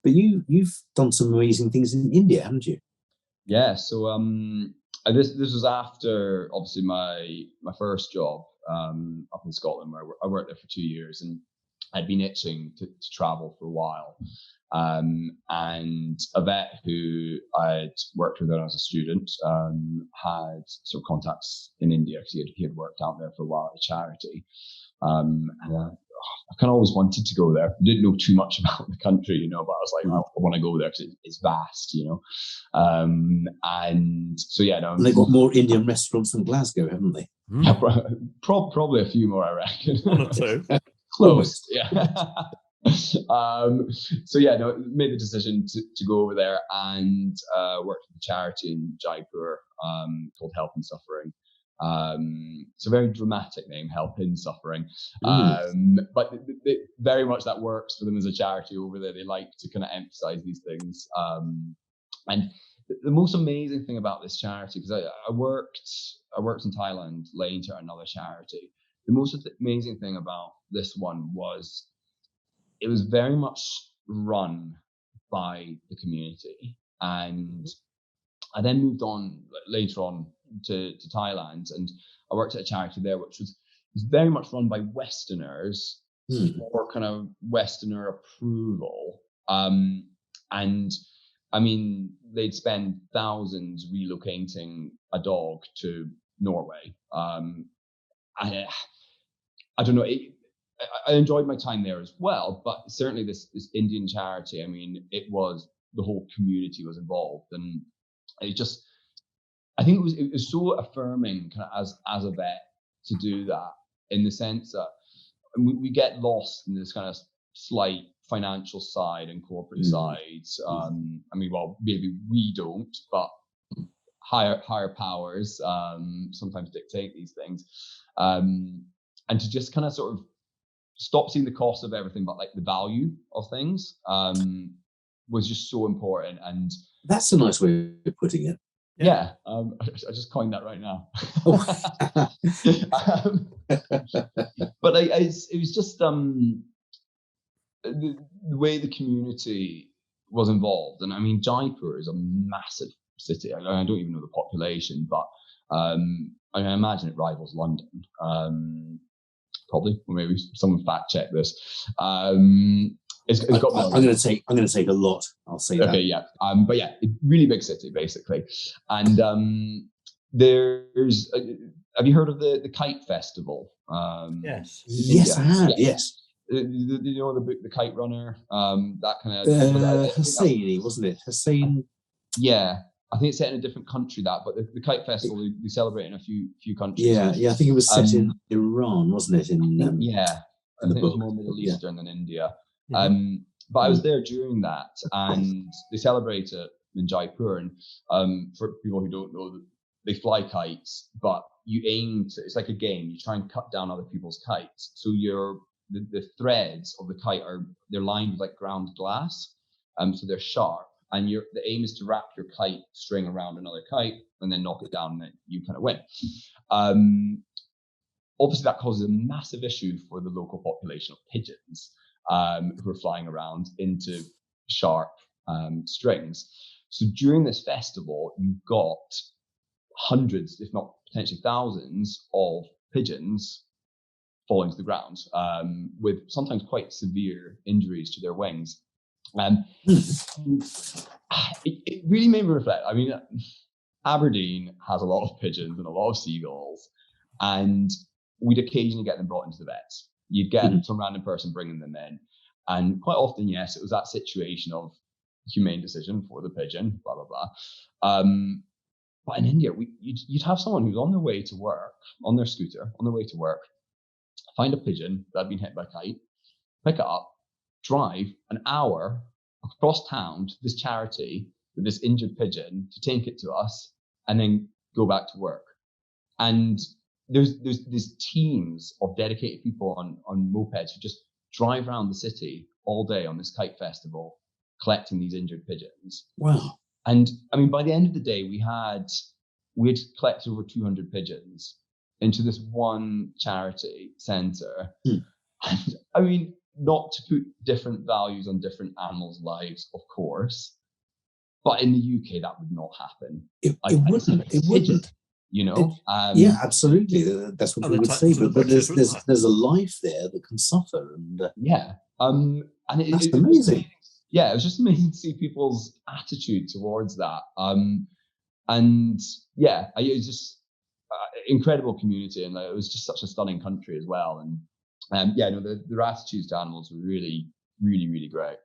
But you've done some amazing things in India, haven't you? Yeah. So this was after obviously my first job up in Scotland, where I worked there for 2 years, and I'd been itching to travel for a while. And a vet who I'd worked with when I was a student had sort of contacts in India because he had worked out there for a while at a charity. And I kind of always wanted to go there. I didn't know too much about the country, but I was like, I want to go there because it's vast, And so, yeah. No, and they've got more Indian restaurants than Glasgow, haven't they? Yeah, probably a few more, I reckon. One or two. Close, yeah. So yeah, no, made the decision to go over there and worked with a charity in Jaipur called Help in Suffering. It's a very dramatic name, Help in Suffering. But they, very much that works for them as a charity over there. They like to kind of emphasize these things. And the most amazing thing about this charity, because I worked in Thailand later at another charity. The most amazing thing about this one was it was very much run by the community. And I then moved on later on to Thailand, and I worked at a charity there, which was very much run by Westerners for kind of Westerner approval. And I mean, they'd spend thousands relocating a dog to Norway. I don't know. I enjoyed my time there as well, but certainly this Indian charity, I mean, the whole community was involved, and I think it was so affirming kind of as a vet to do that, in the sense that we get lost in this kind of slight financial side and corporate sides. I mean, well, maybe we don't, but higher powers sometimes dictate these things. And to just kind of sort of stop seeing the cost of everything, but like the value of things was just so important. And that's a nice way of putting it. Yeah, I just coined that right now. But it was just the way the community was involved. And I mean, Jaipur is a massive city. I don't even know the population, but I imagine it rivals London. Probably, or maybe someone fact check this. It's got. I'm going to take a lot. I'll say that. Okay, yeah. But yeah, really big city basically. And there's. Have you heard of the kite festival? Yes. Yes, I have. Yes. You know the kite runner. That kind of. Hussaini, wasn't it? Hussain. Yeah. I think it's set in a different country, but the kite festival they celebrate in a few countries. Yeah, I think it was set in Iran, wasn't it? I think it was more Middle Eastern than India. But I was there during that, and they celebrate it in Jaipur. And for people who don't know, they fly kites, but you aim to. It's like a game. You try and cut down other people's kites. So the threads of the kite they're lined with like ground glass, so they're sharp. And the aim is to wrap your kite string around another kite and then knock it down, and then you kind of win. Obviously, that causes a massive issue for the local population of pigeons who are flying around into sharp strings. So during this festival, you've got hundreds, if not potentially thousands, of pigeons falling to the ground with sometimes quite severe injuries to their wings. It really made me reflect. I mean, Aberdeen has a lot of pigeons and a lot of seagulls, and we'd occasionally get them brought into the vets. You'd get some random person bringing them in, and quite often, yes, it was that situation of humane decision for the pigeon, blah blah blah. But in India, you'd have someone who's on their way to work, on their scooter, on their way to work, find a pigeon that had been hit by a kite, pick it up, drive an hour across town to this charity with this injured pigeon to take it to us, and then go back to work. And there's these teams of dedicated people on mopeds who just drive around the city all day on this kite festival, collecting these injured pigeons. Wow. And I mean, by the end of the day, we had collected over 200 pigeons into this one charity centre. And I mean, not to put different values on different animals' lives, of course, but in the UK that would not happen. It wouldn't. It wouldn't. You know. Yeah, absolutely. That's what Other people would types say. of But approaches, wouldn't there's a life there that can suffer, and yeah. And that's amazing. Yeah, it was just amazing to see people's attitude towards that. And yeah, it was just incredible community, and it was just such a stunning country as well. And yeah, no, their attitudes to animals were really, really, really great.